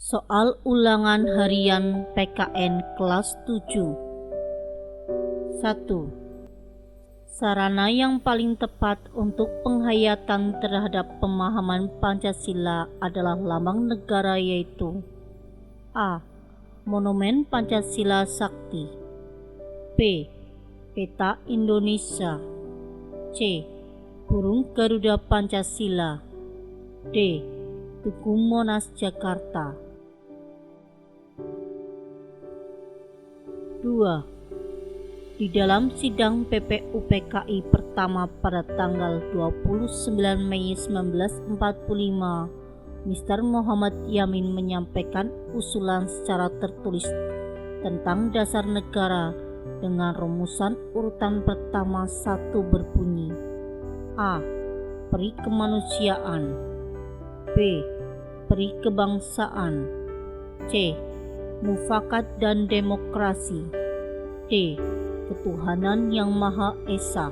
Soal ulangan harian PKN kelas 7. 1. Sarana yang paling tepat untuk penghayatan terhadap pemahaman Pancasila adalah lambang negara, yaitu A. Monumen Pancasila Sakti, B. Peta Indonesia, C. Burung Garuda Pancasila, D. Tugu Monas Jakarta. 2. Di dalam sidang PPUPKI pertama pada tanggal 29 Mei 1945, Mr. Muhammad Yamin menyampaikan usulan secara tertulis tentang dasar negara dengan rumusan urutan pertama 1 berbunyi: A. Peri kemanusiaan, B. Peri kebangsaan, C. Mufakat dan demokrasi, D. Ketuhanan yang Maha Esa.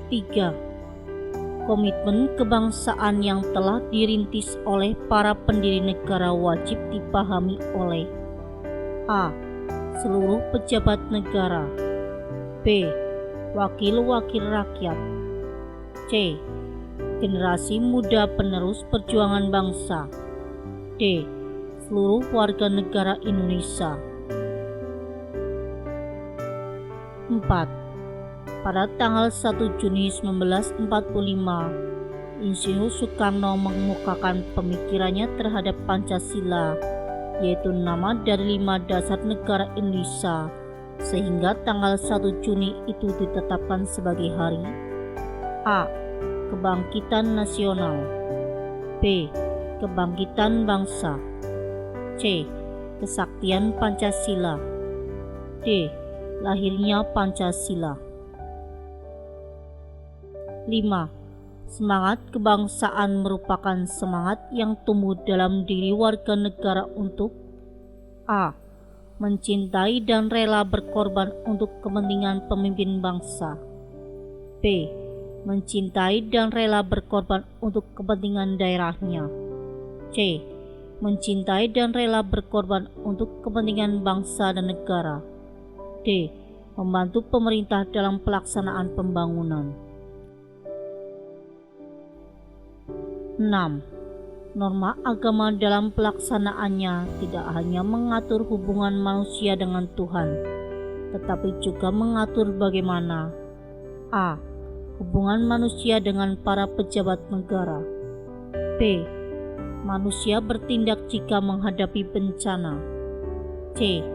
3. Komitmen kebangsaan yang telah dirintis oleh para pendiri negara wajib dipahami oleh A. Seluruh pejabat negara, B. Wakil-wakil rakyat, C. Generasi muda penerus perjuangan bangsa, D. Seluruh warga negara Indonesia. 4. Pada tanggal 1 Juni 1945, Insinyur Soekarno mengemukakan pemikirannya terhadap Pancasila, yaitu nama dari 5 dasar negara Indonesia, sehingga tanggal 1 Juni itu ditetapkan sebagai hari A. Kebangkitan Nasional, B. Kebangkitan Bangsa, C. Kesaktian Pancasila, D. Lahirnya Pancasila. 5. Semangat kebangsaan merupakan semangat yang tumbuh dalam diri warga negara untuk A. Mencintai dan rela berkorban untuk kepentingan pemimpin bangsa, B. Mencintai dan rela berkorban untuk kepentingan daerahnya, C. Mencintai dan rela berkorban untuk kepentingan bangsa dan negara, D. Membantu pemerintah dalam pelaksanaan pembangunan. 6. Norma agama dalam pelaksanaannya tidak hanya mengatur hubungan manusia dengan Tuhan, tetapi juga mengatur bagaimana A. Hubungan manusia dengan para pejabat negara, B. Manusia bertindak jika menghadapi bencana, C.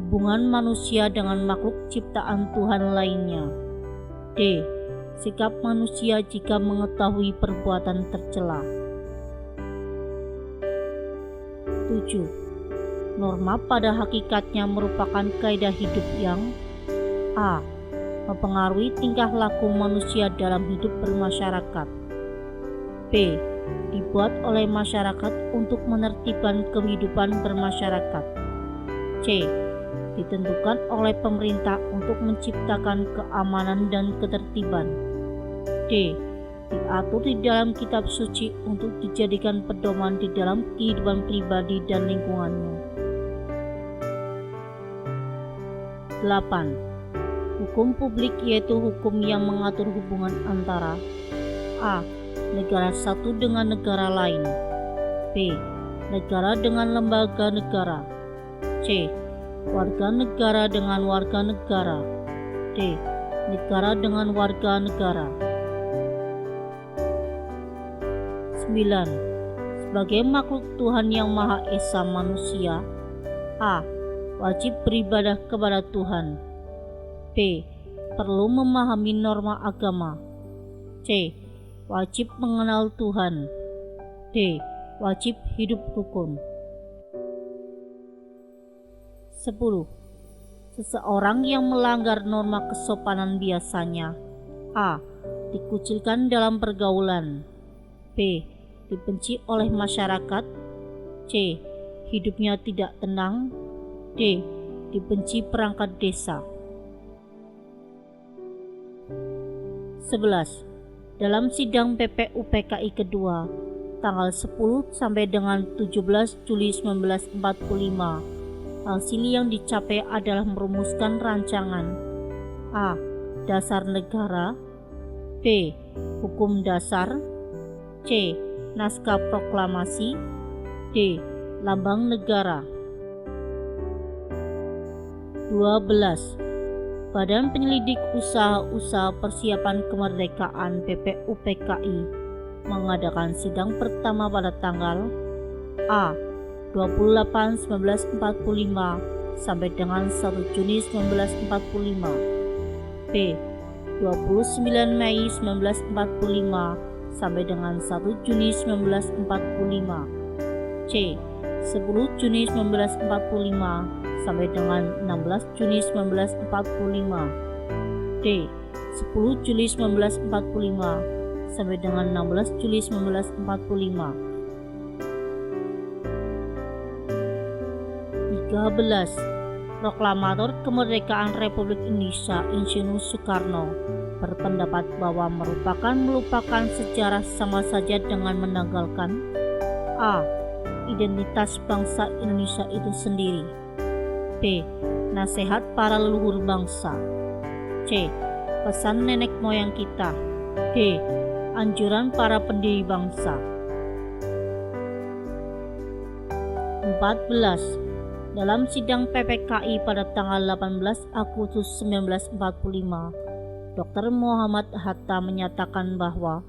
Hubungan manusia dengan makhluk ciptaan Tuhan lainnya, D. Sikap manusia jika mengetahui perbuatan tercela. 7. Norma pada hakikatnya merupakan kaidah hidup yang A. Mempengaruhi tingkah laku manusia dalam hidup bermasyarakat, B. Dibuat oleh masyarakat untuk menertibkan kehidupan bermasyarakat, C. Ditentukan oleh pemerintah untuk menciptakan keamanan dan ketertiban, D. Diatur di dalam kitab suci untuk dijadikan pedoman di dalam kehidupan pribadi dan lingkungannya. 8. Hukum publik yaitu hukum yang mengatur hubungan antara A. Negara satu dengan negara lain, B. Negara dengan lembaga negara, C. Warga negara dengan warga negara, D. Negara dengan warga negara. 9. Sebagai makhluk Tuhan yang Maha Esa, manusia A. Wajib beribadah kepada Tuhan, B. Perlu memahami norma agama, C. Wajib mengenal Tuhan, D. Wajib hidup rukun. 10. Seseorang yang melanggar norma kesopanan biasanya A. Dikucilkan dalam pergaulan, B. Dibenci oleh masyarakat, C. Hidupnya tidak tenang, D. Dibenci perangkat desa. 11. Dalam sidang PPUPKI kedua, tanggal 10 sampai dengan 17 Juli 1945. Hasil yang dicapai adalah merumuskan rancangan A. Dasar negara, B. Hukum dasar, C. Naskah proklamasi, D. Lambang negara. 12. Badan Penyelidik Usaha-Usaha Persiapan Kemerdekaan BPUPKI mengadakan sidang pertama pada tanggal A. 28 1945 sampai dengan 1 Juni 1945, B. 29 Mei 1945 sampai dengan 1 Juni 1945, C. 10 Juni 1945 sampai dengan 16 Juni 1945, D. 10 Juli 1945 sampai dengan 16 Juli 1945. 13. Proklamator Kemerdekaan Republik Indonesia Insinyur Soekarno berpendapat bahwa melupakan sejarah sama saja dengan menanggalkan A. Identitas bangsa Indonesia itu sendiri, B. Nasihat para leluhur bangsa, C. Pesan nenek moyang kita, D. Anjuran para pendiri bangsa. 14. Dalam sidang PPKI pada tanggal 18 Agustus 1945, Dr. Muhammad Hatta menyatakan bahwa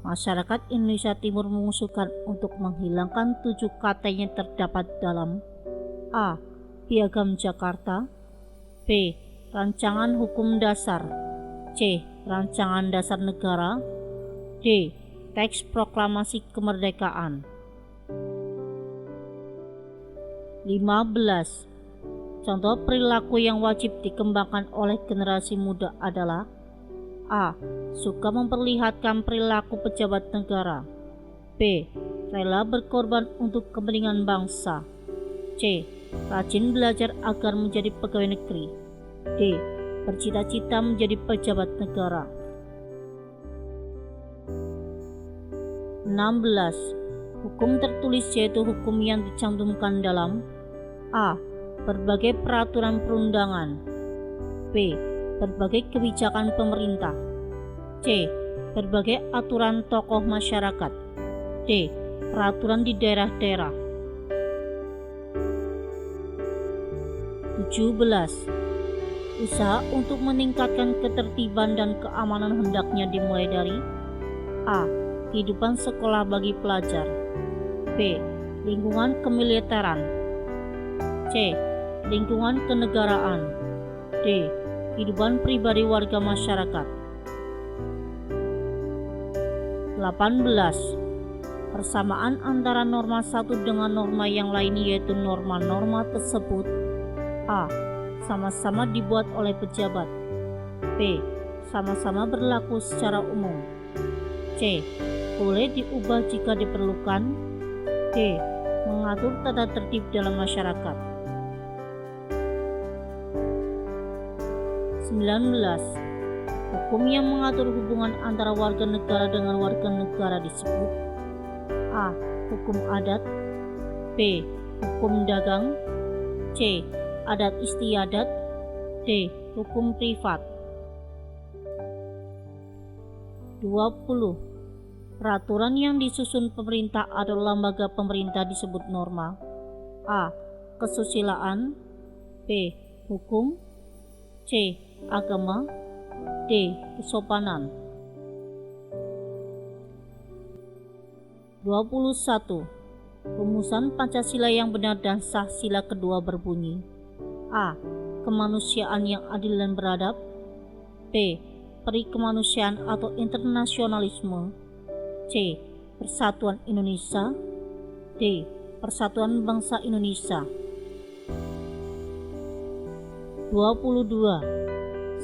masyarakat Indonesia Timur mengusulkan untuk menghilangkan 7 kata yang terdapat dalam A. Piagam Jakarta, B. Rancangan Hukum Dasar, C. Rancangan Dasar Negara, D. Teks Proklamasi Kemerdekaan. 15. Contoh perilaku yang wajib dikembangkan oleh generasi muda adalah A. Suka memperlihatkan perilaku pejabat negara, B. Rela berkorban untuk kepentingan bangsa, C. Rajin belajar agar menjadi pegawai negeri, D. Bercita-cita menjadi pejabat negara. 16. Hukum tertulis yaitu hukum yang dicantumkan dalam A. Berbagai peraturan perundangan, B. Berbagai kebijakan pemerintah, C. Berbagai aturan tokoh masyarakat, D. Peraturan di daerah-daerah. 17. Usaha untuk meningkatkan ketertiban dan keamanan hendaknya dimulai dari A. Kehidupan sekolah bagi pelajar, B. Lingkungan kemiliteran, C. Lingkungan kenegaraan, D. Kehidupan pribadi warga masyarakat. 18. Persamaan antara norma satu dengan norma yang lain yaitu norma-norma tersebut A. Sama-sama dibuat oleh pejabat, B. Sama-sama berlaku secara umum, C. Boleh diubah jika diperlukan, D. Mengatur tata tertib dalam masyarakat. 19. Hukum yang mengatur hubungan antara warga negara dengan warga negara disebut A. Hukum adat, B. Hukum dagang, C. Adat istiadat, D. Hukum privat. 20. Peraturan yang disusun pemerintah atau lembaga pemerintah disebut norma. A. Kesusilaan, B. Hukum, C. Agama, D. Kesopanan. 21. Rumusan Pancasila yang benar dan sah sila kedua berbunyi A. Kemanusiaan yang adil dan beradab, B. Peri kemanusiaan atau internasionalisme, C. Persatuan Indonesia, D. Persatuan Bangsa Indonesia. 22.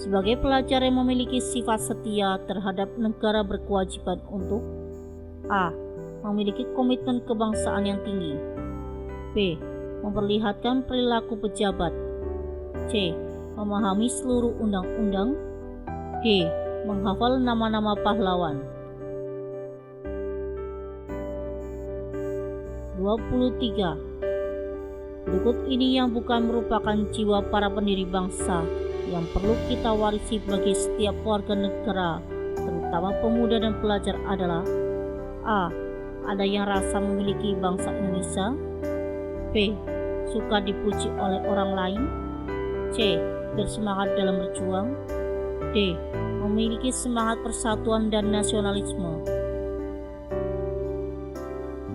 Sebagai pelajar yang memiliki sifat setia terhadap negara berkewajiban untuk A. Memiliki komitmen kebangsaan yang tinggi, B. Memperlihatkan perilaku pejabat, C. Memahami seluruh undang-undang, D. Menghafal nama-nama pahlawan. 23. Berikut ini yang bukan merupakan jiwa para pendiri bangsa yang perlu kita warisi bagi setiap warga negara, terutama pemuda dan pelajar adalah: A. Ada yang rasa memiliki bangsa Indonesia. B. Suka dipuji oleh orang lain. C. Bersemangat dalam berjuang. D. Memiliki semangat persatuan dan nasionalisme.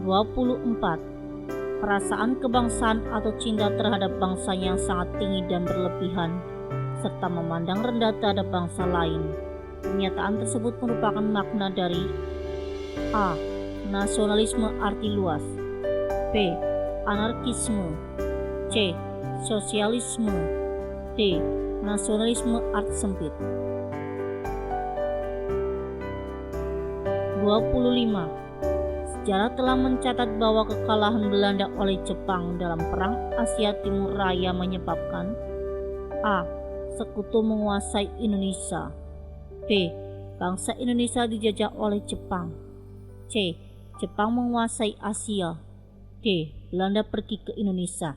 24. Perasaan kebangsaan atau cinta terhadap bangsa yang sangat tinggi dan berlebihan, serta memandang rendah terhadap bangsa lain. Pernyataan tersebut merupakan makna dari: A. Nasionalisme arti luas. B. Anarkisme. C. Sosialisme. D. Nasionalisme arti sempit. 25. Sejarah telah mencatat bahwa kekalahan Belanda oleh Jepang dalam Perang Asia Timur Raya menyebabkan: A. Sekutu menguasai Indonesia. B. Bangsa Indonesia dijajah oleh Jepang. C. Jepang menguasai Asia. D. Belanda pergi ke Indonesia.